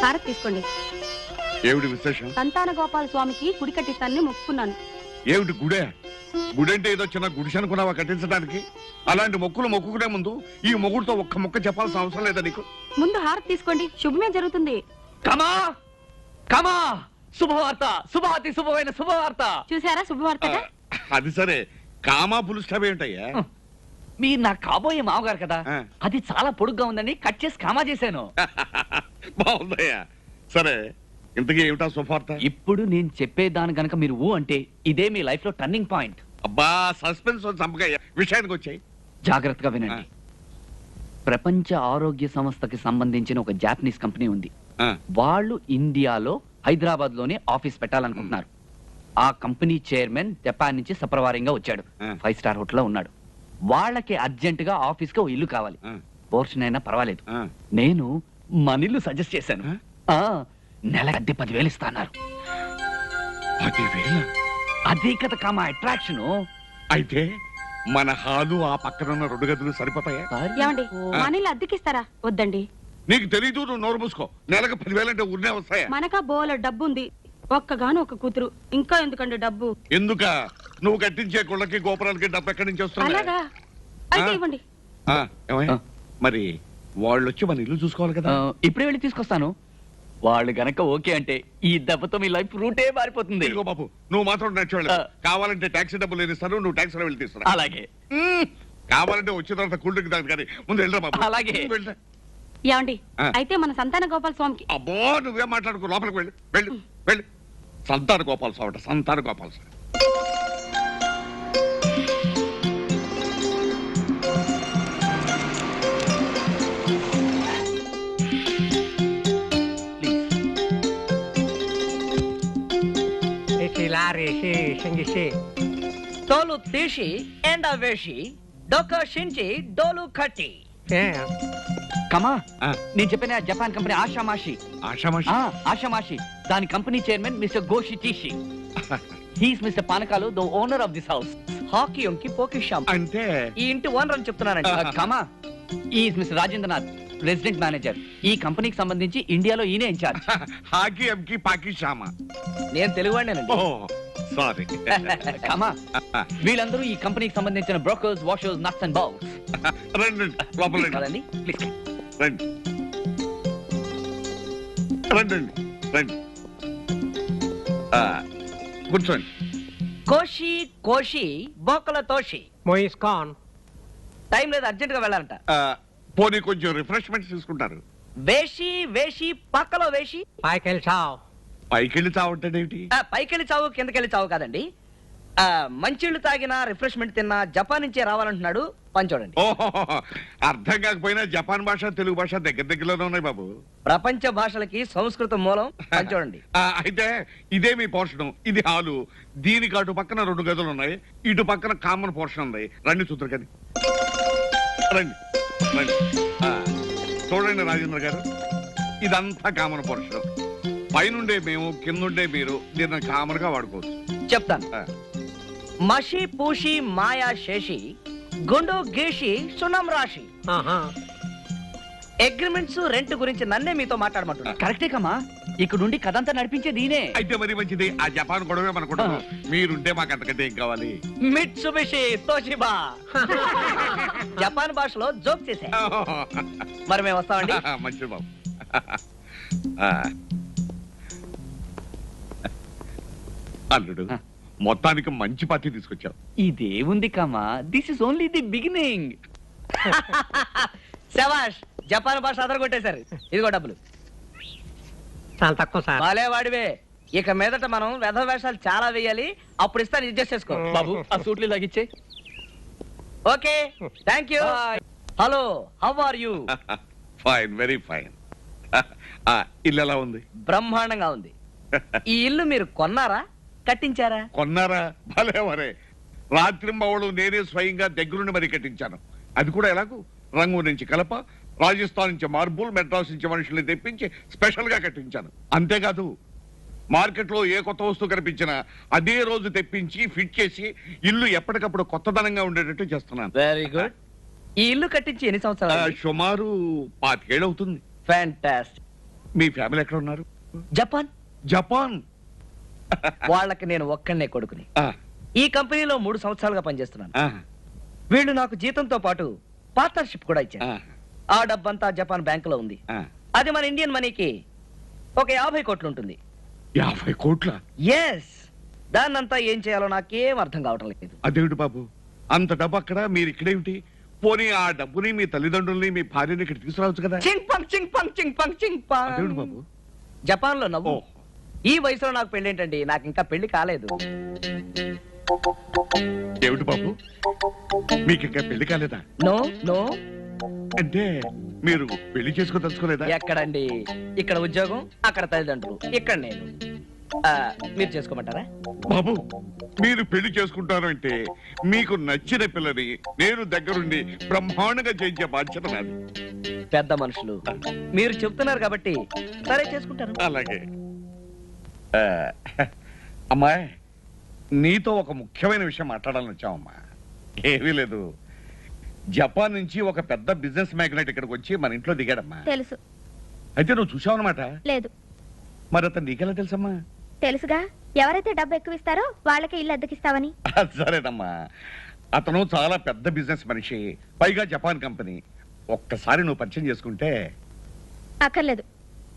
హారతి తీసుకోండి. ఏమిటి విశేషం? సంతాన గోపాల స్వామికి గుడి కట్టిస్తానని మొక్కుకున్నాను. ఏమిటి గుడే? గుడంటే ఏదో చిన్న గుడిసె అనుకున్నావా కట్టించడానికి? అలాంటి మొక్కులు మొక్కుకునే ముందు ఈ మొగుడుతో ఒక్క మొక్క చెప్పాల్సిన అవసరం లేదా నీకు? ముందు హారతి తీసుకోండి, శుభమే జరుగుతుంది. కమా కమా, శుభవార్త, శుభాతి శుభమైన శుభవార్త. చూసారా శుభవార్త? అది సరే, కామా పులుస్టాప్ ఏమిటయ్యా? మీరు నా కాబోయే మామగారు కదా, అది చాలా పొడుగ్గా ఉందని కట్ చేసి కామా చేశాను. బాగుందయ్యా. సరే, ఇంతకీ ఏమిటా శుభవార్త? ఇప్పుడు నేను చెప్పేదాని గనక మీరు ఊ అంటే ఇదే మీ లైఫ్ లో టర్నింగ్ పాయింట్. అబ్బా, సస్పెన్స్ చంపకయ్యా, విషయానికి వచ్చాయి. జాగ్రత్తగా వినండి. ప్రపంచ ఆరోగ్య సంస్థకి సంబంధించిన ఒక జాపనీస్ కంపెనీ ఉంది. వాళ్ళు ఇండియాలో హైదరాబాద్ లోనే ఆఫీస్ పెట్టాలనుకుంటున్నారు. ఆ కంపెనీ చైర్మన్ జపాన్ నుంచి సపరవారంగా వచ్చాడు. 5 స్టార్ హోటల్ లో ఉన్నాడు. వాళ్ళకి అర్జెంట్ గా ఆఫీస్ కి ఓ ఇల్లు కావాలి. పోర్షన్ అయినా పర్వాలేదు. నేను మన ఇల్లు సజెస్ట్ చేశాను. నెల అద్దె 10,000 ఇస్తాన్నారు. 10,000? అదే కదా కామా అట్రాక్షన్. అయితే మన హాలు ఆ పక్కన ఉన్న 2 గదులు సరిపోతాయా? ఏమండి, మనీళ్ళు అద్దెకిస్తారా? వద్దండి. నీకు తెలీదు, నువ్వు నోరు మూసుకో. నెలకు 10,000 అంటే ఊరినే వస్తాయా? మనకా బోల డబ్బు ఉంది, ఒక్కగాను ఒక కూతురు, ఇంకా ఎందుకండి డబ్బు? ఎందుక? నువ్వు కట్టించే గుళ్ళకి గోపురాలకి డబ్బు ఎక్కడి నుంచి వస్తుంది? అలాగా? అయితే ఇవ్వండి. మరి వాళ్ళు వచ్చి మన ఇల్లు చూసుకోవాలి కదా. ఇప్పుడే వెళ్ళి తీసుకొస్తాను. వాళ్ళు గనక ఓకే అంటే ఈ దెబ్బతో మీ లైఫ్ రూటే మారిపోతుంది. ఇదిగో బాబు, నువ్వు మాత్రం నచ్చేవాళ్ళు. కావాలంటే టాక్సీ డబ్బులు నేను ఇస్తాను, నువ్వు టాక్సీలో వెళ్ళి తీసుకురా. అలాగే. కావాలంటే వచ్చిన తర్వాత కూల్ డ్రింక్ తాగు, కానీ ముందు వెళ్ళరా బాబు. అలాగే. ఏమండి, అయితే మన సంతాన గోపాల స్వామికి. అబ్బో, నువ్వేం మాట్లాడుకో, లోపలికి వెళ్ళు వెళ్ళు వెళ్ళు. సంతాన గోపాల స్వామి, సంతాన గోపాల స్వామి. తోలు తీసి ఎండ వేసి డొక్క షించి డోలు కట్టి. కమా, నేను చెప్పిన జపాన్ కంపెనీ ఆషామాషి. ఆషామాషి దాని కంపెనీ చైర్మన్ మిస్టర్ గోషి టీషి. He's mister Panakalu, the owner of this house. హాకీ ఉంకి పోకీ షాప్ అంటే ఈ ఇంటి ఓనర్ అని చెప్తున్నానండి. Comma, is mister Rajendranath, president manager. ఈ కంపెనీకి సంబంధించి ఇండియాలో ఈయనే ఇన్ఛార్జ్. హాకీ ఎంకి పాకీ షామా. నేను తెలుగువాడినేనండి. సారీ. కమా, వీళ్ళందరూ ఈ కంపెనీకి సంబంధించిన brokers, washers, nuts and bowls. రండి లోపల కదండి, ప్లీజ్ రండి రండి రండి. కూర్చోండి. కోషి కోషి బోకల తోషి. మోయిస్ ఖాన్. టైం లేదు, అర్జెంట్ గా వెళ్ళాలంట. పోనీ కొంచెం రిఫ్రెష్మెంట్స్ తీసుకుంటారు. వేషి వేషి పక్కలో వేషి. పైకెళ్ళి చావు. పైకెళ్ళి చావుంటాడేమిటి? పైకెళ్ళి చావు కిందకెళ్ళి చావు కాదండి. మంచిళ్ళు తాగినా రిఫ్రెష్మెంట్ తిన్నా జపాన్ నుంచే రావాలంటున్నాడు. పని చూడండి. ఓహో, అర్థం కాకపోయినా జపాన్ భాష తెలుగు భాష దగ్గర దగ్గరలోనే ఉన్నాయి బాబు. ప్రపంచ భాషలకి సంస్కృతం మూలం. పని చూడండి. అయితే ఇదే మీ పోర్షన్. ఇది హాలు. దీనికి అటు పక్కన 2 గదులు ఉన్నాయి, ఇటు పక్కన కామన్ పోర్షన్ ఉంది. రండి చూద్దరు కానీ. రండి రండి. చూడండి రాజేంద్ర గారు, ఇదంతా కామన్ పోర్షన్. పైనుండే మేము, కిందుండే మీరు. దీన్ని కామన్ గా వాడుకోవచ్చు. చెప్తాను. మషి పూషి మాయా శేషి గుండు గీషి సున్నం రాశి. అగ్రిమెంట్స్, రెంట్ గురించి నన్నే మీతో మాట్లాడమంటున్నా. కరెక్టే కమా, ఇక్కడ నుండి కథంతా నడిపించేది ఈయనే. అయితే మరి మంచిది. ఆ జపాన్ గొడవే మనకుంటాం. మీరుంటే మాకు అంతకంటే ఏం కావాలి? Mitsubishi Toshiba. జపాన్ భాషలో జోక్ చేసే. మరి మేము వస్తామండి. మంచిది బాబు. అల్లుడు, మొత్తానికి మంచి పార్టీ తీసుకొచ్చావు. ఇదేముంది comma, this is only the beginning. శభాష్, జపాన్ భాష అదరగొట్టేశారు. ఇదిగో డబ్బులు. చాలా తక్కువ సార్. బాలే వాడివే. ఇక మీదట మనం వెధ వేషాలు చాలా వేయాలి. అప్పుడు ఇస్తాను, అడ్జస్ట్ చేసుకో. బాబు, ఆ సూట్లు లాగిచ్చే. Okay, thank you. Hello, how are you? Fine, very fine. ఇల్లు ఎలా ఉంది? బ్రహ్మాండంగా ఉంది. ఈ ఇల్లు మీరు కొన్నారా, కట్టించారా? కొన్నారా? భలే వరే. రాత్రింబవళ్ళు నేనే స్వయంగా దగ్గరుండి మరీ కట్టించాను. అది కూడా ఎలాగూ రంగు నుంచి కలప, రాజస్థాన్ నుంచి మార్బుల్, మెడ్రాస్ నుంచి మనుషుల్ని తెప్పించి స్పెషల్ గా కట్టించాను. అంతేకాదు, మార్కెట్ లో ఏ కొత్త వస్తువు కనిపించినా అదే రోజు తెప్పించి ఫిట్ చేసి ఇల్లు ఎప్పటికప్పుడు కొత్తదనంగా ఉండేటట్టు చేస్తున్నాను. Very good. ఈ ఇల్లు కట్టించి ఎన్ని సంవత్సరాలు? సుమారు 25 ఏళ్ళు అవుతుంది. ఫ్యాంటాస్టిక్. మీ ఫ్యామిలీ ఎక్కడ ఉన్నారు? జపాన్. జపాన్. వాళ్ళకి నేను ఒక్కనే కొడుకుని. ఆ, ఈ కంపెనీలో 3 సంవత్సరాలుగా పనిచేస్తున్నాను. ఆ, వీళ్ళు నాకు జీతంతో పాటు పార్ట్నర్షిప్ కూడా ఇచ్చారు. ఆ, ఆ డబ్బంతా జపాన్ బ్యాంకులో ఉంది. ఆ. అది మన ఇండియన్ మనీకి ఒక 50 కోట్లు ఉంటుంది. 50 కోట్ల? ఎస్. దాన్నంతా ఏం చేయాలో నాకేం అర్థం కావటం లేదు. అదేమిటి బాబు, అంత డబ్బు అక్కడ, మీరు ఇక్కడేమిటి? పోనీ ఆ డబ్బుని మీ తల్లిదండ్రుల్ని మీ భార్యని ఇక్కడ తీసుకురావచ్చు కదా? చింగ్ పంగ్ చింగ్ పంగ్ చింగ్ పంగ్ చింగ్ పంగ్. అదేమిటి బాబు? జపాన్ లో నవ్వు. ఓ, ఈ వయసులో నాకు పెళ్లి ఏంటండి? నాకు ఇంకా పెళ్లి కాలేదు. ఏమిటి బాబు, మీకు ఇంకా పెళ్లి కాలేదా? No no. అంటే మీరు పెళ్లి చేసుకో తెలుసుకోలేదా? ఎక్కడండి? ఇక్కడ ఉద్యోగం, అక్కడ తల్లిదండ్రులు, ఇక్కడ నేను. మీరు చేసుకోమంటారా? బాబు, మీరు పెళ్లి చేసుకుంటారు అంటే మీకు నచ్చిన పిల్లని నేను దగ్గరుండి బ్రహ్మాండంగా చేయించే బాధ్యత నాది. పెద్ద మనుషులు మీరు చెప్తున్నారు కాబట్టి సరే చేసుకుంటాను. అలాగే. అమ్మాయి, నీతో ఒక ముఖ్యమైన విషయం మాట్లాడాలని వచ్చామమ్మా. ఏమీ లేదు, జపాన్ నుంచి ఒక పెద్ద బిజినెస్ మ్యాగ్నెట్ ఇక్కడికి వచ్చి మన ఇంట్లో దిగాడమ్మా. తెలుసు. అయితే నువ్వు చూసావు అనమాట? లేదు. మరి అతను నీకెలా తెలుసమ్మా? తెలుసుగా, ఎవరైతే డబ్బు ఎక్కువ ఇస్తారో వాళ్ళకే ఇల్లు అద్దెకిస్తావని. సరేనమ్మా, అతను చాలా పెద్ద బిజినెస్ మనిషి, పైగా జపాన్ కంపెనీ. ఒక్కసారి నువ్వు పరిచయం చేసుకుంటే. అక్కర్లేదు.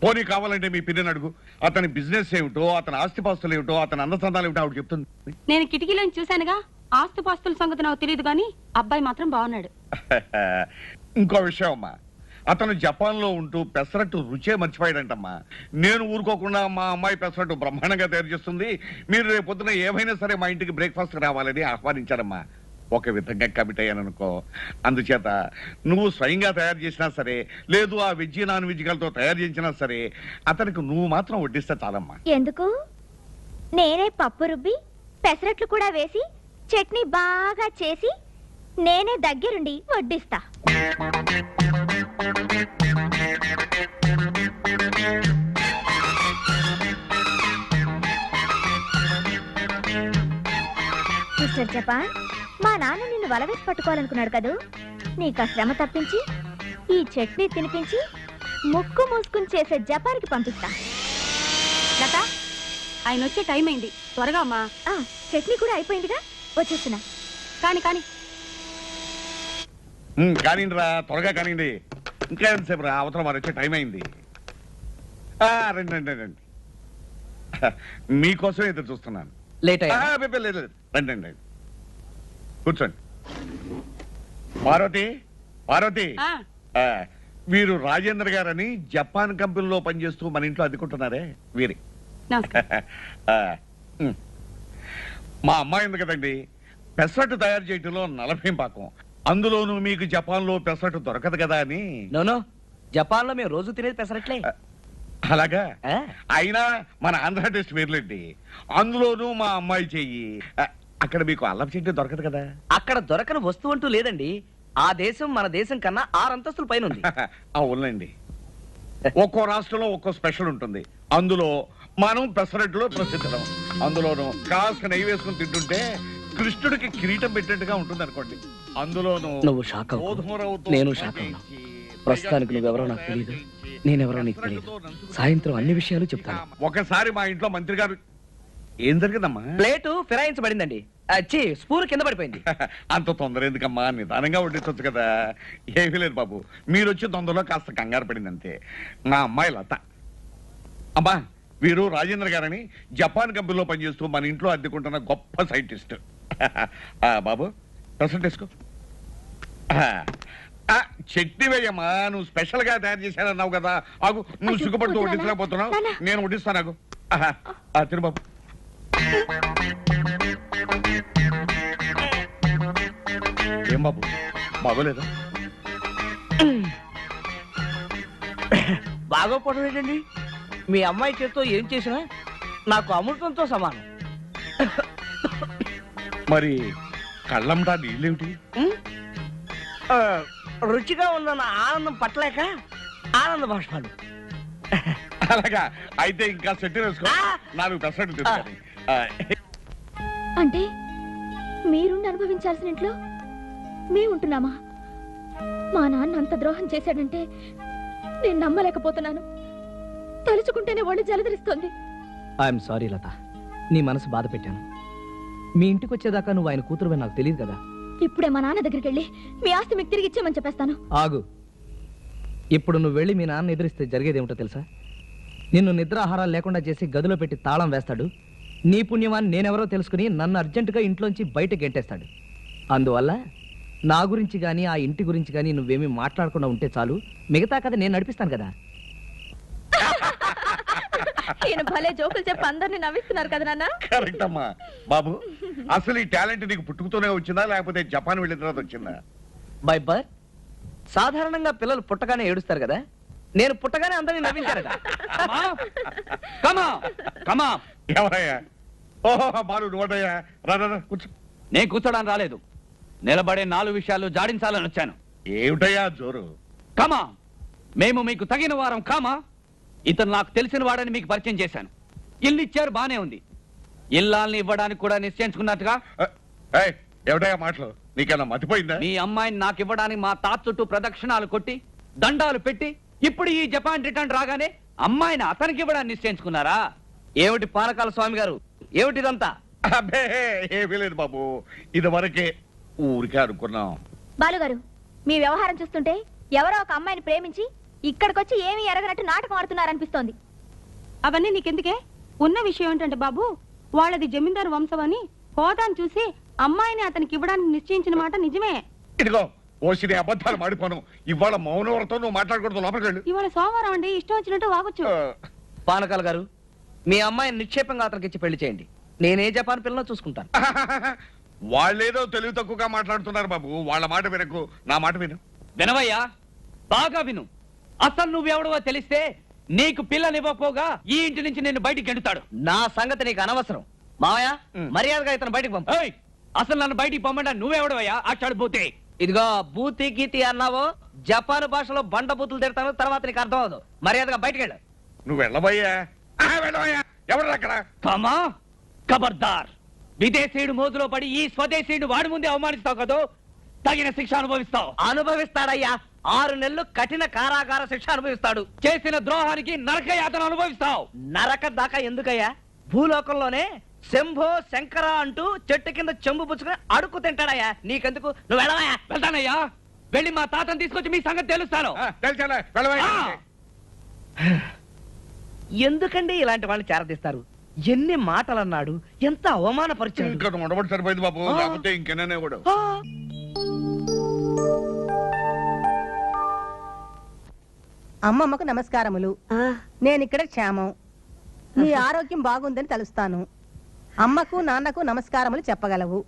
పోనీ కావాలంటే మీ పిల్లని అడుగు, అతని బిజినెస్ ఏమిటో, అతని ఆస్తిపాస్తులు ఏమిటో, అతని అందచందాలు ఏమిటో ఆవిడ చెప్తుంది. నేను కిటికీలోని చూశానుగా. ఆస్తిపాస్తుల సంగతి నాకు తెలియదు కానీ అబ్బాయి మాత్రం బాగున్నాడు. ఇంకో విషయం అమ్మా, అతను జపాన్ లో ఉంటూ పెసరట్టు రుచే మర్చిపోయాడంటమ్మా. నేను ఊరుకోకుండా మా అమ్మాయి పెసరట్టు బ్రహ్మాండంగా తయారు చేస్తుంది, మీరు రేపు పొద్దున ఏమైనా సరే మా ఇంటికి బ్రేక్ఫాస్ట్ రావాలని ఆహ్వానించాడమ్మా. ఒక విధంగా కమిట్ అయ్యాననుకో. అందుచేత నువ్వు స్వయంగా తయారు చేసినా సరే, లేదు ఆ వెజ్ నాన్ వెజ్ తో తయారు చేసినా సరే, అతనికి నువ్వు మాత్రం వడ్డిస్తే చాలమ్మా. ఎందుకు? నేనే పప్పు రుబ్బి పెసరట్లు కూడా వేసి చట్నీ బాగా చేసి నేనే దగ్గరుండి వడ్డిస్తా. మిస్టర్ జపాన్, మా నాన్న నిన్ను వలవేసి పట్టుకోవాలనుకున్నాడు కదూ. నీకు ఆ శ్రమ తప్పించి ఈ చట్నీ తినిపించి ముక్కు మూసుకుని చేసే జపాన్కి పంపిస్తా. లత, ఆయన వచ్చే టైం అయింది, త్వరగా అమ్మా. చట్నీ కూడా అయిపోయిందిగా, వచ్చేస్తున్నా. కాని కాని కానివ్వండి రా, త్వరగా కానివ్వండి. ఇంకా ఎంతసేపు రా, అవతల వారు వచ్చే టైం అయింది. రండి రండి రండి, మీకోసం ఎదురు చూస్తున్నాను. లేట్ లేదు, రండి రండి రండి, కూర్చోండి. పార్వతి, పార్వతి, ఆ, వీరు రాజేంద్ర గారని జపాన్ కంపెనీలో పనిచేస్తూ మన ఇంట్లో అద్దుకుంటున్నారే వీరి. మా అమ్మాయి ఉంది కదండి, పెసరట్టు తయారు చేయటంలో 40 పాకం. అందులోనూ మీకు జపాన్ లో పెసరట్టు దొరకదు కదా అని. నోనో, జపాన్ లో మేము రోజు తినేది పెసరట్లే. అలాగా? అయినా మన ఆంధ్ర టెస్ట్ వేర్లేండి, అందులోనూ మా అమ్మాయి చెయ్యి. అక్కడ మీకు అల్లం చెట్టు దొరకదు కదా. అక్కడ దొరకని వస్తువు అంటూ లేదండి. ఆ దేశం మన దేశం కన్నా 6 అంతస్తుల పైన ఉంది. అవునండి, ఒక్కో రాష్ట్రంలో ఒక్కో స్పెషల్ ఉంటుంది. అందులో మనం పెసరట్టులో ప్రసిద్ధం. అందులోనూ కాస్త నెయ్యి వేసుకుని తింటుంటే కృష్ణుడికి కిరీటం పెట్టినట్టుగా ఉంటుంది అనుకోండి. అందులోనూ నువ్వు షాక్ అవ్వు, నేను షాక్ అవ్వను. ప్రస్తుతానికి నువ్వెవరో నాకు తెలియదు, నేనెవరో నీకు తెలియదు. సాయంత్రం అన్ని విషయాలు చెప్తాను. ఒకసారి మా ఇంట్లో మంత్రి గారు. ఏం జరిగిందమ్మా? ప్లేటు ఫిరాయించబడిందండి. అచ్చి, స్పూన్ కింద పడిపోయింది. అంత తొందర ఎందుకమ్మా, నిదానంగా వడ్డించవచ్చు కదా. ఏమీ లేదు బాబు, మీరు వచ్చే తొందరలో కాస్త కంగారు పడింది అంతే. నా అమ్మాయి లత. అమ్మా, వీరు రాజేంద్ర గారని జపాన్ కంపెనీలో పనిచేస్తూ మన ఇంట్లో అద్దెకుంటున్న గొప్ప సైంటిస్ట్. బాబు, ప్రసెంట్ వేసుకో. చట్నీ వేయమ్మా, నువ్వు స్పెషల్ గా తయారు చేశానన్నావు కదా. ఆగు, నువ్వు సిగ్గుపడుతూ వడ్డించలేకపోతున్నావు, నేను వడ్డిస్తాను. ఆగు. తిరు బాబు. ఏం బాబు, బాగోలేదా? బాగోపోవడం ఏంటండి? మీ అమ్మాయి చేత్తో ఏం చేసినా నాకు అమృతంతో సమానం. మరి కళ్ళంటా నీళ్ళేమిటి? రుచిగా ఉన్న ఆనందం పట్టలేక ఆనంద భాష్పాలు. అలాగా? అయితే ఇంకా సెట్ వేసుకో, 4 పెసరట్టు తింటాను. అంటే మీరుండి అనుభవించాల్సిన ఇంట్లో మేము ఉంటున్నామా? మా నాన్న అంత ద్రోహం చేశాడంటే నేను నమ్మలేకపోతున్నాను. తలుచుకుంటేనే ఒళ్ళు జలదరిస్తోంది. ఐఎమ్ సారీ లత, నీ మనసు బాధ పెట్టాను. మీ ఇంటికి వచ్చేదాకా నువ్వు ఆయన కూతురువని నాకు తెలియదు కదా. ఇప్పుడే మా నాన్న దగ్గరికి వెళ్ళి మీ ఆస్తి మీకు తిరిగి ఇచ్చేమని చెప్పేస్తాను. ఆగు. ఇప్పుడు నువ్వు వెళ్ళి మీ నాన్న ఎదురిస్తే జరిగేదేమిటో తెలుసా? నిన్ను నిద్రాహారాలు లేకుండా చేసి గదిలో పెట్టి తాళం వేస్తాడు. నీ పుణ్యమాన్ని నేనెవరో తెలుసుకుని నన్ను అర్జెంటుగా ఇంట్లోంచి బయటకు గెంటేస్తాడు. అందువల్ల నా గురించి కానీ ఆ ఇంటి గురించి కానీ నువ్వేమీ మాట్లాడకుండా ఉంటే చాలు. మిగతా కథ నేను నడిపిస్తాను కదా. ఈయన భలే జోకులు చెప్పి అందరినీ నవ్విస్తున్నారు కదా నాన్న. కరెక్ట్ అమ్మా. బాబు, అసలు ఈ టాలెంట్ నీకు పుట్టుకుతూనే వచ్చిందా లేకపోతే జపాన్ వెళ్ళిన తర్వాత వచ్చిందా? By birth. సాధారణంగా పిల్లలు పుట్టగానే ఏడుస్తారు కదా, నేను పుట్టగానే అందరినీ నవ్వించారట. ఎవరయ్యా? ఓహో, బాలు నువ్వడయ్యా. రా రా, రా, కూర్చో. నేను కూర్చోడానికి రాలేదు, నిలబడే 4 విషయాలు జాడించాలని వచ్చాను. ఏమిటయ్యా జోరు? కమా, మేము మీకు తగిన వారం. కామా, ఇతను నాకు తెలిసిన వాడని మీకు పరిచయం చేశాను. ఇల్లు ఇచ్చారు, బానే ఉంది. ఇల్లాల్ని ఇవ్వడానికి కూడా నిశ్చయించుకున్నట్టుగా. ఏయ్, ఏమిటయ్యా మాటలు? నీకన్నా మతిపోయిందా? మీ అమ్మాయిని నాకు ఇవ్వడానికి మా తాత చుట్టూ ప్రదక్షిణాలు కొట్టి దండాలు పెట్టి ఇప్పుడు ఈ జపాన్ రిటర్న్ రాగానే అమ్మాయిని అతనికి ఇవ్వడానికి నిశ్చయించుకున్నారా? ఏమిటి పానకాల స్వామి గారు, ఏమిటిదంతా? అబ్బే, ఏమీ లేదు బాబు, ఇది వరకే ఊరికే అనుకున్నాం. బాలుగారు, మీ వ్యవహారం చూస్తుంటే ఎవరో ఒక అమ్మాయిని ప్రేమించి ఇక్కడికొచ్చి ఏమీ ఎరగనట్టు నాటకం ఆడుతున్నారనిపిస్తోంది. అవన్నీ నీకెందుకే? ఉన్న విషయం ఏంటంటే బాబు, వాళ్ళది జమీందారు వంశం అని హోదాను చూసి అమ్మాయిని అతనికి ఇవ్వడానికి నిశ్చయించిన మాట నిజమే. ఇదిగో ఓసిరి అబద్ధాలు మాడిపోను. ఇవాళ మౌనవరతో నువ్వు మాట్లాడకూడదు, లోపలికి వెళ్ళు. ఇవాళ సోమవారం అండి, ఇష్టం వచ్చినట్టు వాగొచ్చు. పానకాల గారు, మీ అమ్మాయిని నిక్షేపంగా అతనికి ఇచ్చి పెళ్లి చేయండి. నేనే జపాన్ పిల్లలో చూసుకుంటాను. వాళ్ళేదో తెలివి తక్కువగా మాట్లాడుతున్నారు బాబు. వాళ్ళ మాట వినకు, నా మాట విను. వినవయ్యా, బాగా విను. అసలు నువ్వెవడవో తెలిస్తే నీకు పిల్లనివ్వకపోగా ఈ ఇంటి నుంచి నిన్ను బయటికి గెంటుతాడు. నా సంగతి నీకు అనవసరం. మావయ్య, మర్యాదగా ఇతను బయటికి పంప. అసలు నన్ను బయటికి పంపడా నువ్వెవడవయ్యా? ఆచాడు బూతి. ఇదిగో బూతి గీతి అన్నావో జపాన్ భాషలో బండ బూతులు తిడతాను, తర్వాత నీకు అర్థం అవదు. మర్యాదగా బయటికి వెళ్ళు. నువ్వు వెళ్ళబోయ్యా, వెళ్ళబోయ్యా. ఎవరు అక్కడ? కమా, ఖబర్దార్. విదేశీయుడు మోజులో పడి ఈ స్వదేశీయుడు వాడి ముందే అవమానిస్తావు కదా, తగిన శిక్ష అనుభవిస్తావు. అనుభవిస్తాడయ్యా, 6 నెలలు కఠిన కారాగార శిక్ష అనుభవిస్తాడు. చేసిన ద్రోహానికి నరక యాతన అనుభవిస్తావు. నరక దాకా ఎందుకయ్యా? భూలోకంలోనే శంభో శంకర అంటూ చెట్టు కింద చెంబు పుచ్చుకుని అడుక్కు తింటాడయ్యా. నీకెందుకు? నువ్వు వెళ్ళవయ్యా. వెళ్తానయ్యా, వెళ్ళి మా తాతను తీసుకొచ్చి మీ సంగతి తెలుస్తాను. ఎందుకండి ఇలాంటి వాళ్ళని చేరదీస్తారు? ఎన్ని మాటలు అన్నాడు, ఎంత అవమానపరిచాడు. ఇంకా ఉండబడి సరిపోయింది బాబు, లేకపోతే ఇంకెనే కూడా. అమ్మమ్మకు నమస్కారములు. నేనిక్కడ క్షేమం. నీ ఆరోగ్యం బాగుందని తెలుస్తాను. అమ్మకు నాన్నకు నమస్కారములు చెప్పగలవు.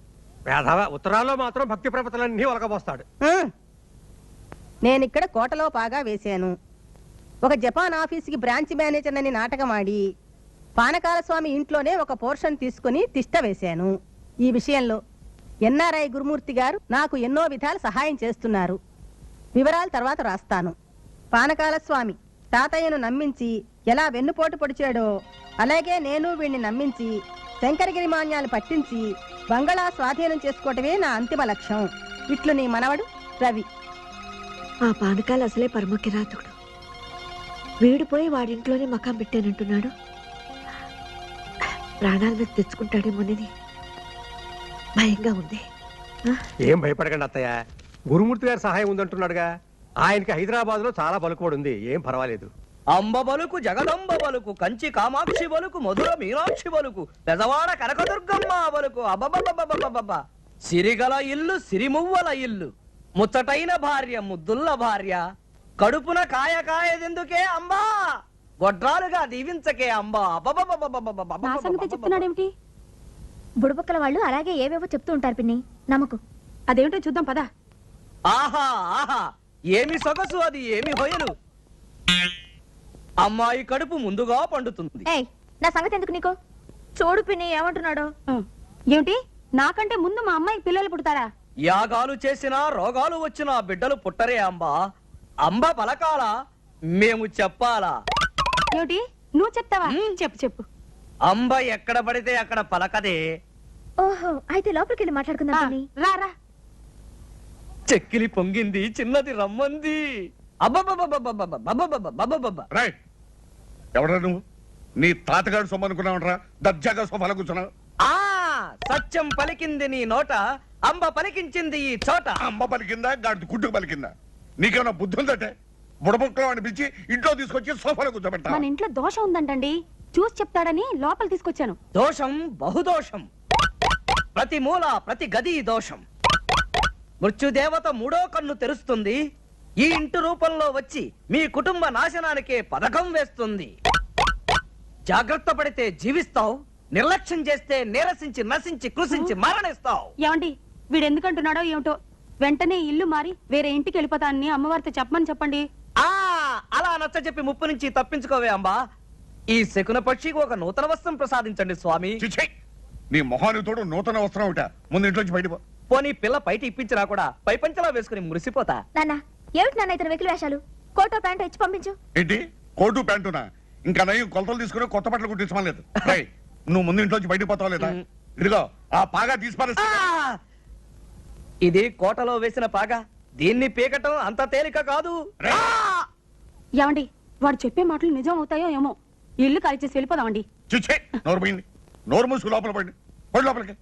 ఉత్తరాల్లో మాత్రం భక్తి ప్రపతలన్నీ ఒలకబోస్తాడు. నేనిక్కడ కోటలో పాగా వేశాను. ఒక జపాన్ ఆఫీసుకి బ్రాంచ్ మేనేజర్ అని నాటకం ఆడి పానకాల స్వామి ఇంట్లోనే ఒక పోర్షన్ తీసుకుని తిష్ట వేశాను. ఈ విషయంలో ఎన్ఆర్ఐ గురుమూర్తి గారు నాకు ఎన్నో విధాలు సహాయం చేస్తున్నారు. వివరాలు తర్వాత రాస్తాను. పానకాల స్వామి తాతయ్యను నమ్మించి ఎలా వెన్నుపోటు పొడిచాడో అలాగే నేను వీణ్ణి నమ్మించి శంకరగిరి మాన్యాలు పట్టించి బంగళా స్వాధీనం చేసుకోవటమే నా అంతిమ లక్ష్యం. ఇట్లు నీ మనవడు రవి. ఆ పానకాలు అసలే పరమ కిరాతకుడు. వీడిపోయి వాడింట్లోనే మకాం పెట్టానంటున్నాడు. ప్రాణాల మీద తెచ్చుకుంటాడేమోనని భయంగా ఉంది. ఏం భయపడకండి అత్తయ్య, గురుమూర్తి గారి సహాయం ఉందంటున్నాడుగా. ఆయనకి హైదరాబాద్ లో చాలా పలుకుబడి ఉంది, ఏం పర్వాలేదు. అంబ బలుకు, జగదంబ బలుకు, కంచి కామాక్షి బలుకు, మధుర మీనాక్షి బలుకు, పెదవాడ కనకదుర్గమ్మ బలుకు. అబ్బబ్బబ్బబ్బబ్బబ్బ! సిరిగల ఇల్లు, సిరిమువ్వల ఇల్లు, ముచ్చటైన భార్య, ముద్దుల్ల భార్య, కడుపున కాయ కాయదెందుకే అంబా, గొడ్రాలుగా దీవించకే అంబా. నా సంగతి చెప్తున్నాడేమిటి? బుడబుక్కల వాళ్ళు అలాగే ఏవేవో చెప్తూ ఉంటారు పిన్ని, నమ్మకు. అదేమిటో చూద్దాం పదా. ఆహా ఆహా, ఏమి సొగసు అది, ఏమి హొయలు. అమ్మాయి కడుపు ముందుగా పండుతుంది. ఏయ్, నా సంగతి ఎందుకు నీకు? చూడు పిన్ని ఏమంటున్నాడు. ఏమిటి? నాకంటే ముందు మా అమ్మాయికి పిల్లలు పుడతారా? యాగాలు చేసినా రోగాలు వచ్చినా బిడ్డలు పుట్టరే అంబా. అంబ పలకాల, మేము చెప్పాలా? ఏమిటి నువ్వు చెప్తావా? చెప్పు చెప్పు. అంబ ఎక్కడ పడితే అక్కడ పలకదే. ఓహో, అయితే లోపలికి వెళ్ళి మాట్లాడుకుందాం పిన్ని. రా రా. చెక్కిలి పొంగింది చిన్నది రమ్మంది. అబ్బబ్బబ్బబ్బబ్బబ్బబ్బబ్బబ్బబ్బబ్బబ్బ. రాయ్ ఎవరా నువ్వు? నీ తాతగారు సొమ్ము అనుకున్నావురా? దర్జాగా సోఫాలో కూర్చున్నావు. ఆ సత్యం పలికింది నీ నోట, అంబ పలికించింది ఈ చోట. అమ్మ పలికిందా గాడి గుడ్డుకు పలికిందా? నీకేమైనా బుద్ధి ఉందటే? బుడబుక్కలో అనిపించి ఇంట్లో తీసుకొచ్చి సోఫాలో కూర్చోబెట్టా. మన ఇంట్లో దోషం ఉందంటండి, చూసి చెప్తాడని లోపల తీసుకొచ్చాను. దోషం బహుదోషం, ప్రతి మూల ప్రతి గది దోషం. మృత్యుదేవత మూడో కన్ను తెరుస్తుంది, ఈ ఇంటి రూపంలో వచ్చి మీ కుటుంబ నాశనానికే పథకం వేస్తుంది. జాగ్రత్త పడితే జీవిస్తావు, నిర్లక్ష్యం చేస్తే నీరసించి నశించి కృషించి మరణిస్తావు. ఏమండి, వీడు ఎందుకంటున్నాడో ఏమిటో. వెంటనే ఇల్లు మారి వేరే ఇంటికి వెళ్ళిపోతానని అమ్మవారితో చెప్పమని చెప్పండి. ఆ అలా నచ్చ చెప్పి ముప్పు నుంచి తప్పించుకోవే అంబా. ఈ శకున పక్షికి ఒక నూతన వస్త్రం ప్రసాదించండి స్వామి. చిచ్చే, నీ మొహానికి తోడు నూతన వస్త్రం ఒకట. ముందు ఇంట్లోంచి బయటపో. పోనీ పిల్ల బయట ఇప్పించినా కూడా పై పంచలా వేసుకుని మురిసిపోతా. నాన్న ఏమిటి నాన్న ఇతను వెకిలి వేషాలు? కోటో ప్యాంటు ఇచ్చి పంపించు. ఏంటి కోటు ప్యాంటునా? ఇంకా నయం కొలతలు తీసుకుని కొత్త బట్టలు కుట్టించమలేదు. రాయ్ నువ్వు ముందు ఇంట్లోంచి బయటకు పోతావు లేదా? ఇదిగో ఆ పాగా తీసిపారేస్తా. ఇది కోటలో వేసిన పాగా, దీన్ని పీకటం అంత తేలిక కాదు. ఏమండి, వాడు చెప్పే మాటలు నిజం అవుతాయో ఏమో. ఇల్లు ఖాళీ చేసి వెళ్ళిపోదామండి. చిచ్చే, నోరు పోయింది. నోరు మూసుకు లోపల పడి పడి లోపలికి.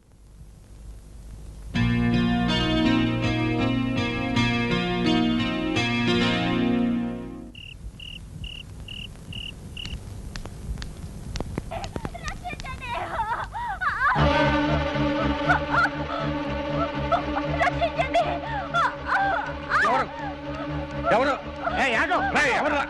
ఎవరు ఎవరు ఎవరు?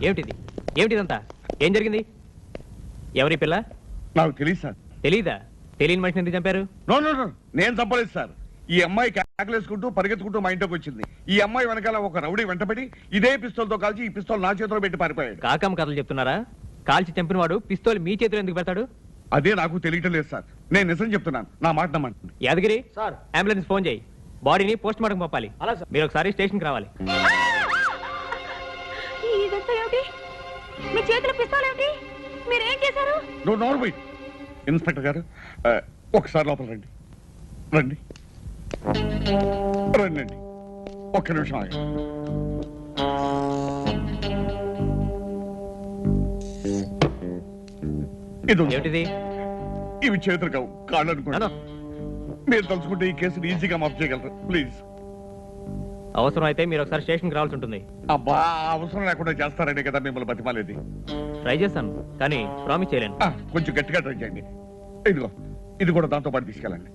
ఏమిటిది? ఏమిటిదంతా? ఏం జరిగింది? ఎవరి పిల్ల? నాకు తెలియదు సార్. తెలీదా? తెలియని మనిషిని ఎందుకు చంపారు? నో నో నో, నేను చంపలేదు సార్. ఈ అమ్మాయి కేకలేసుకుంటూ పరిగెత్తుకుంటూ మా ఇంట్లోకి వచ్చింది. ఈ అమ్మాయి వెనకాల ఒక రౌడీ వెంటబడి ఇదే పిస్తోల్తో కాల్చి ఈ పిస్తోల్ నా చేతిలో పెట్టి పారిపోయాడు. కాకమ్మ కథలు చెప్తున్నారా? కాల్చి చంపిన వాడు పిస్తోల్ మీ చేతిలో ఎందుకు పెడతాడు? అదే నాకు తెలియటం లేదు సార్. నేను నిజం చెప్తున్నాను, నా మాట నమ్మండి. యాదగిరి సార్, అంబులెన్స్ ఫోన్ చేయి. బాడీని పోస్ట్ మార్టం పంపాలి. మీరు ఒకసారి స్టేషన్కి రావాలి. ఇదంతా ఏమిటి? మీ చేతిలో పిస్తోల్ ఏమిటి? మీరేం చేశారు? నువ్వు నోరు పోయి. ఇన్స్పెక్టర్ గారు ఒకసారి లోపల రండి. రండి రండి అండి, ఒక్క నిమిషం ఆగండి. ఇది ఉంది. ఏమిటిది? ఇవి చేతులు కావు, కాళ్ళు అనుకోండి. మీరు తలుచుకుంటే ఈ కేసుని ఈజీగా మాఫ్ చేయగలరు. ప్లీజ్. అవసరం అయితే మీరు ఒకసారి స్టేషన్కి రావాల్సి ఉంటుంది. అబ్బా, అవసరం లేకుండా చేస్తారనే కదా మిమ్మల్ని బతిమాలేది. ట్రై చేస్తాను, కానీ ప్రామిస్ చేయలేను. కొంచెం గట్టిగా ట్రై చేయండి. ఇదిగో ఇది కూడా దాంతో పాటు తీసుకెళ్ళండి.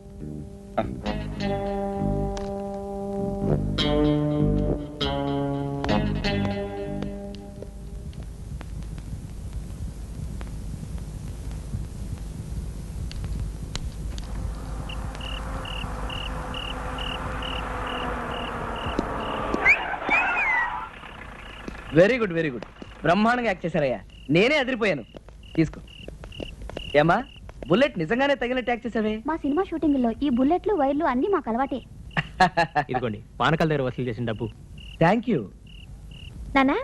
వెరీ గుడ్ వెరీ గుడ్, బ్రహ్మాండంగా యాక్ట్ చేశారయ్యా. నేనే అదిరిపోయాను. తీసుకో. ఏమా, బుల్లెట్ నిజంగానే తగినట్టు యాక్ట్ చేసావే. మా సినిమా షూటింగ్ లో ఈ బుల్లెట్లు వైర్లు అన్ని మాకు అలవాటే. ఇదిగోండి పానకాల దగ్గర వసూలు చేసిన డబ్బు. Thank you. నానా,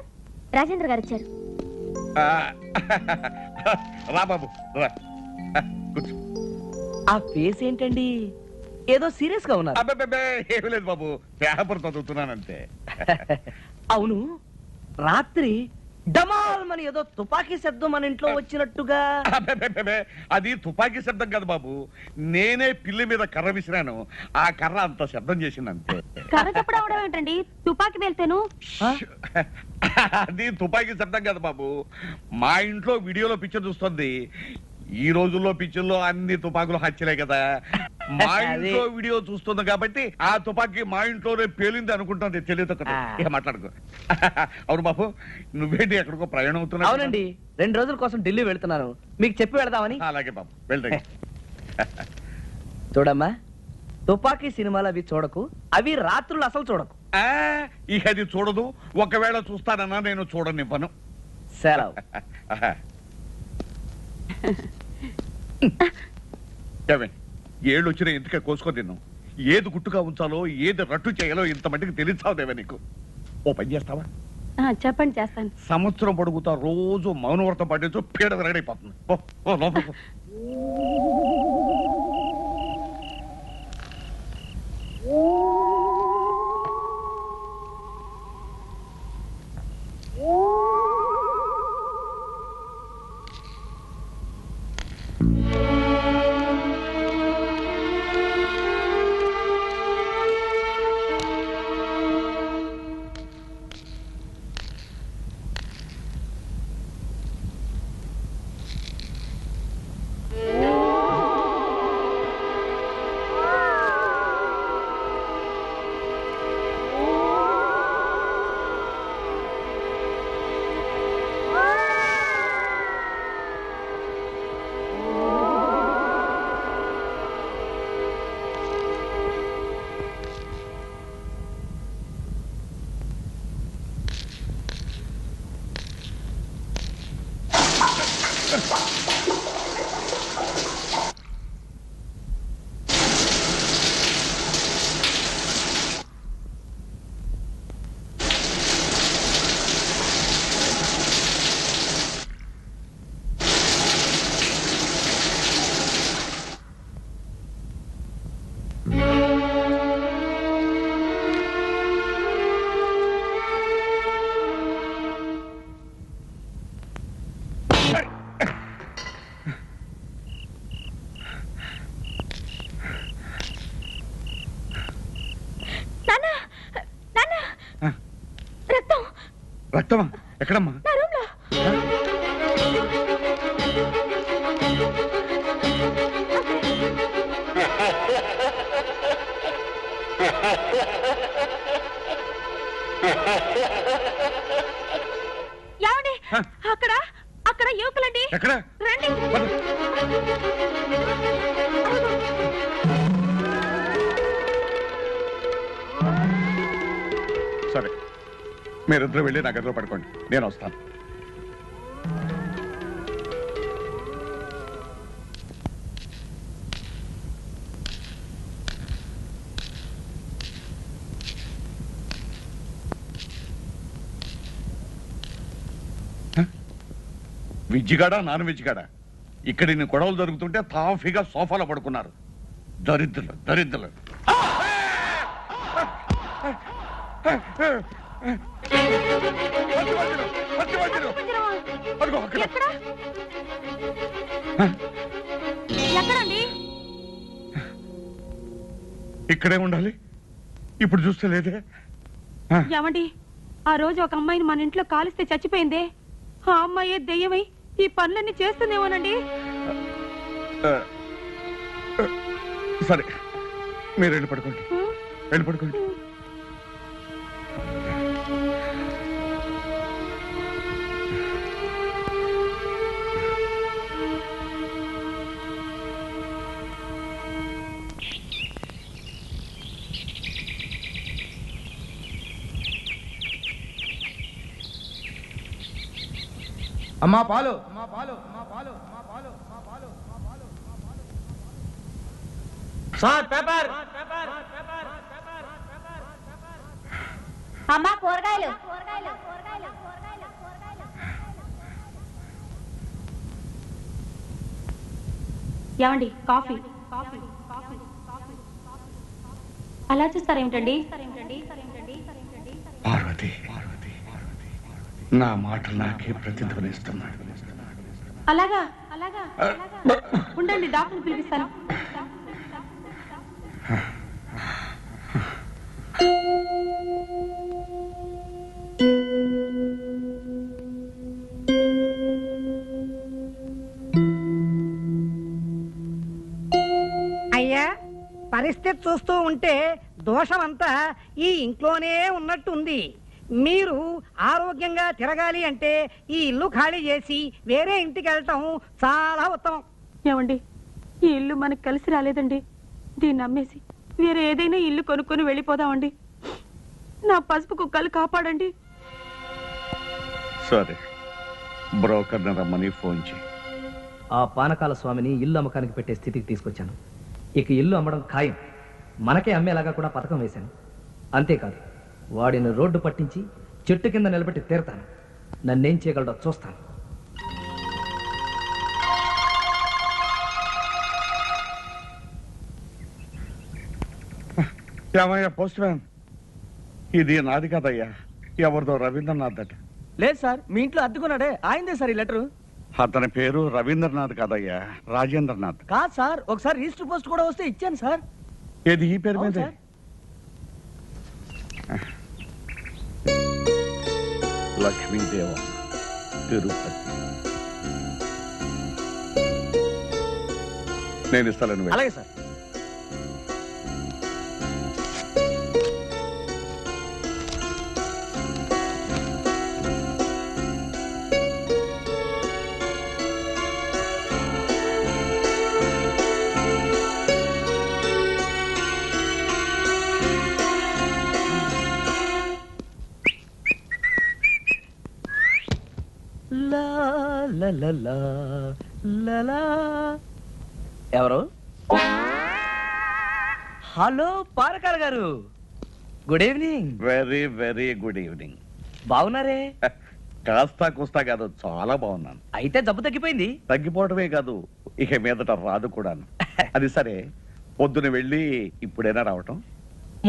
రాజేంద్ర గారు వచ్చారు. రా బాబు రా, కూర్చో. ఆ ఫేస్ ఏంటండి, ఏదో సీరియస్ గా ఉన్నారు. అబ్బే ఏమీ లేదు బాబు, పేపర్ చదువుతున్నానంతే. అవును, రాత్రి డమాల్ మని ఏదో తుపాకీ శబ్దం మన ఇంట్లో వచ్చినట్టుగా. అబ్బే, అది తుపాకీ శబ్దం కాదు బాబు. నేనే పిల్లి మీద కర్ర విసిరాను, ఆ కర్ర అంత శబ్దం చేసింది అంతే. కర్ర చెప్పడం అవడం ఏంటండి? తుపాకి వెళ్తేను. అది తుపాకీ శబ్దం కాదు బాబు. మా ఇంట్లో వీడియోలో పిక్చర్ చూస్తుంది. ఈ రోజుల్లో పిక్చర్లో అన్ని తుపాకులు హత్యలే కదా. మా ఇంట్లో వీడియో చూస్తుంది కాబట్టి ఆ తుపాకీ మా ఇంట్లోనే పేలింది అనుకుంటుంది. తెలియదు కదా, ఇక మాట్లాడుకో. అవును బాబు, నువ్వేంటి ఎక్కడికో ప్రయాణం అవుతున్నావు? అవునండి, 2 రోజుల కోసం ఢిల్లీ వెళ్తున్నాను, మీకు చెప్పి వెళదామని. అలాగే బాబు, వెళ్తాయి. చూడమ్మా, తుపాకీ సినిమాలు అవి చూడకు, అవి రాత్రులు అసలు చూడకు. ఇక అది చూడదు. ఒకవేళ చూస్తానన్నా నేను చూడనివ్వను. సెలవు. ఏళ్ళు వచ్చినా ఇంతకే కోసుకొని తిన్నాం. ఏది గుట్టుగా ఉంచాలో ఏది రట్టు చేయాలో ఇంత మట్టికి తెలిసావు దేవే నీకు. ఓ పని చేస్తావా? చెప్పండి, చేస్తాను. సంవత్సరం పొడుగుతా రోజు మౌనవ్రతం పాటించు, పీడ విరగడైపోతుంది. ఓ లోపల. రక్తమా? ఎక్కడమ్మా? అక్కడ అక్కడ యువకులండి. ఎక్కడ? రండి. సరే, మీరిద్దరు వెళ్ళి నా గదిలో పడుకోండి, నేను వస్తాను. విజ్జిగాడా నాన్ వెజ్జిగాడా? ఇక్కడ ఇన్ని గొడవలు జరుగుతుంటే తాఫీగా సోఫాలో పడుకున్నారు. దరిద్రులు దరిద్రులు. ఎక్కడండి? ఇక్కడే ఉండాలి, ఇప్పుడు చూస్తే లేదే. ఏమండి, ఆ రోజు ఒక అమ్మాయిని మన ఇంట్లో కాలిస్తే చచ్చిపోయిందే, ఆ అమ్మాయే దెయ్యమై ఈ పనులన్నీ చేస్తుందేమోనండి. సరే, మీరు వెళ్ళి పడుకోండి, వెళ్ళి పడుకోండి. అమ్మా పాలు. Sir paper. అమ్మా కూరగాయలు. ఏమండి, కాఫీ. అలా చూస్తారేమిటండి? పార్వతి, నా మాటలు నాకే ప్రతిధ్వనిస్తున్నాడు. అలాగా అలాగా ఉండండి, డాక్టర్ని పిలిపిస్తాను. అయ్యా, పరిస్థితి చూస్తూ ఉంటే దోషమంతా ఈ ఇంట్లోనే ఉన్నట్టుంది. మీరు ఆరోగ్యంగా తిరగాలి అంటే ఈ ఇల్లు ఖాళీ చేసి వేరే ఇంటికి వెళ్ళటం చాలా ఉత్తమం. ఏమండి, ఈ ఇల్లు మనకు కలిసి రాలేదండి. దీన్ని అమ్మేసి వేరే ఏదైనా ఇల్లు కొనుక్కొని వెళ్ళిపోదామండి. నా పసుపు కుక్కలు కాపాడండి. సరే, బ్రోకర్ని రమ్మని ఫోన్ చేయి. ఆ పానకాల స్వామిని ఇల్లు అమ్మకానికి పెట్టే స్థితికి తీసుకొచ్చాను. ఇక ఇల్లు అమ్మడం ఖాయం. మనకే అమ్మేలాగా కూడా పథకం వేశాను. అంతేకాదు, వాడిని రోడ్డు పట్టించి చెట్టు కింద నిలబెట్టి తీరతాను. నన్నేం చేయగలడో చూస్తాను. ఏమయ్యా పోస్ట్ మ్యాన్, ఇది నాది కదయ్యా, ఎవరిదో రవీంద్రనాథ్ అట. లేదు సార్, మీ ఇంట్లో అద్దుకున్నాడే ఆయనదే సార్ ఈ లెటరు. అతని పేరు రవీంద్రనాథ్ కాదయ్యా, రాజేంద్రనాథ్. కాదు సార్, ఒకసారి రిజిస్టర్ పోస్ట్ కూడా వస్తే ఇచ్చాను సార్. ఏది ఈ పేరు మీద? లక్ష్మీదేవం, తిరుపతి. నేను ఇస్తాను. అలాగే సార్. ఎవరు? Hello Parakala garu, good evening. Very very good evening. బాగున్నారే? కాస్తా కుస్తా కాదు, చాలా బాగున్నాను. అయితే జబ్బు తగ్గిపోయింది? తగ్గిపోవటమే కాదు, ఇక మీదట రాదు కూడాను. అది సరే, పొద్దున వెళ్ళి ఇప్పుడైనా రావటం?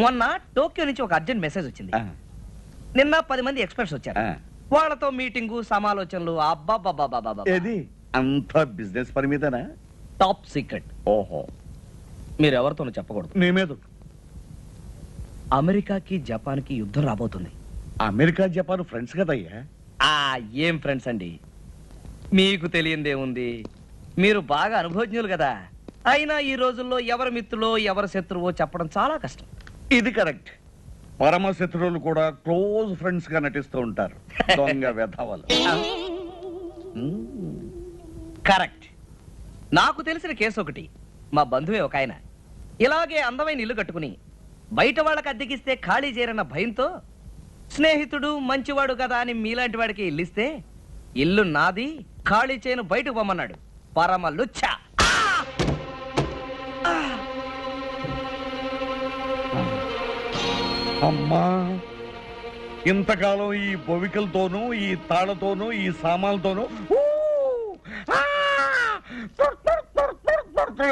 మొన్న టోక్యో నుంచి ఒక అర్జెంట్ మెసేజ్ వచ్చింది. నిన్న 10 మంది ఎక్స్పర్ట్స్ వచ్చారు. వాళ్ళతో మీటింగు, సమాలోచనలు. అబ్బాబాబాబాబా, ఏది అంత బిజినెస్ పని మీదనా? Top secret. ఓహో, మీరు ఎవరితోనూ చెప్పకూడదు. నీ మీద. అమెరికాకి జపాన్కి యుద్ధం రాబోతుంది. అమెరికా జపాన్ ఫ్రెండ్స్ కదయ్యా. ఏం ఫ్రెండ్స్ అండి, మీకు తెలియందేముంది, మీరు బాగా అనుభవజ్ఞులు కదా. అయినా ఈ రోజుల్లో ఎవరి మిత్రులో ఎవరి శత్రువో చెప్పడం చాలా కష్టం. ఇది కరెక్ట్. పరమ శత్రువులు కూడా క్లోజ్ ఫ్రెండ్స్ గా నటిస్తూ ఉంటారు. దొంగ వెధవలు. కరెక్ట్. నాకు తెలిసిన కేసు ఒకటి. మా బంధువే ఒక ఆయన ఇలాగే అందమైన ఇల్లు కట్టుకుని బయట వాళ్ళకి అద్దెకిస్తే ఖాళీ చేయరన్న భయంతో స్నేహితుడు మంచివాడు కదా అని మీలాంటి వాడికి ఇల్లిస్తే ఇల్లు నాది, ఖాళీ చేయను, బయటకు పొమ్మన్నాడు. పరమ లుచ్చ. అమ్మా, ఇంతకాలం ఈ బొవికలతోనూ, ఈ తాళతోనూ, ఈ సామాన్లతోనూ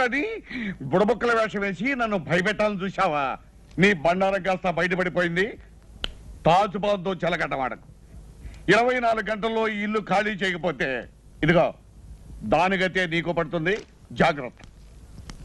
అని బుడబొక్కల వేషం వేసి నన్ను భయపెట్టాలని చూశావా? నీ బండారం కాస్త బయటపడిపోయింది. తాజుబాద్తో చెలగట్టవాడకు. 24 గంటల్లో ఈ ఇల్లు ఖాళీ చేయకపోతే ఇదిగో దానిగతే నీకు పడుతుంది. జాగ్రత్త.